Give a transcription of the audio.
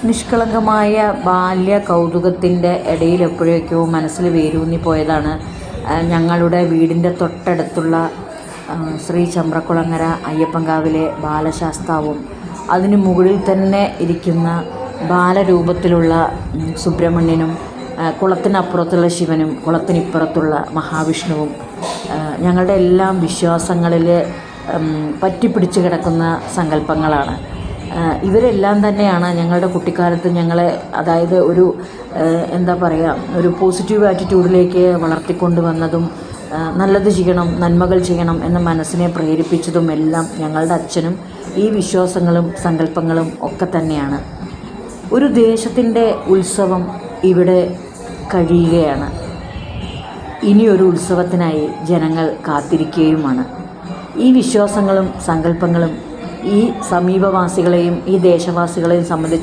നിഷ്കളങ്കമായ ബാല്യ കൗതുകത്തിൻ്റെ ഇടയിൽ എപ്പോഴേക്കോ മനസ്സിൽ വേരൂന്നിപ്പോയതാണ് ഞങ്ങളുടെ വീടിൻ്റെ തൊട്ടടുത്തുള്ള ശ്രീ ചമ്രക്കുളങ്ങര അയ്യപ്പൻകാവിലെ ബാലശാസ്താവും അതിന് മുകളിൽ തന്നെ ഇരിക്കുന്ന ബാലരൂപത്തിലുള്ള സുബ്രഹ്മണ്യനും, കുളത്തിനപ്പുറത്തുള്ള ശിവനും കുളത്തിനിപ്പുറത്തുള്ള മഹാവിഷ്ണുവും ഞങ്ങളുടെ എല്ലാം വിശ്വാസങ്ങളിൽ പറ്റിപ്പിടിച്ച് കിടക്കുന്ന സങ്കല്പങ്ങളാണ്. ഇവരെല്ലാം തന്നെയാണ് ഞങ്ങളുടെ കുട്ടിക്കാലത്ത് ഞങ്ങളെ, അതായത് ഒരു എന്താ പറയുക, ഒരു പോസിറ്റീവ് ആറ്റിറ്റ്യൂഡിലേക്ക് വളർത്തിക്കൊണ്ട് വന്നതും നല്ലത് ചെയ്യണം, നന്മകൾ ചെയ്യണം എന്ന മനസ്സിനെ പ്രേരിപ്പിച്ചതും എല്ലാം ഞങ്ങളുടെ അച്ഛനും ഈ വിശ്വാസങ്ങളും സങ്കല്പങ്ങളും ഒക്കെ തന്നെയാണ്. ഒരു ദേശത്തിൻ്റെ ഉത്സവം ഇവിടെ കഴിയുകയാണ്. ഇനിയൊരു ഉത്സവത്തിനായി ജനങ്ങൾ കാത്തിരിക്കുകയുമാണ്. ഈ വിശ്വാസങ്ങളും സങ്കല്പങ്ങളും ഈ സമീപവാസികളെയും ഈ ദേശവാസികളെയും സംബന്ധിച്ച്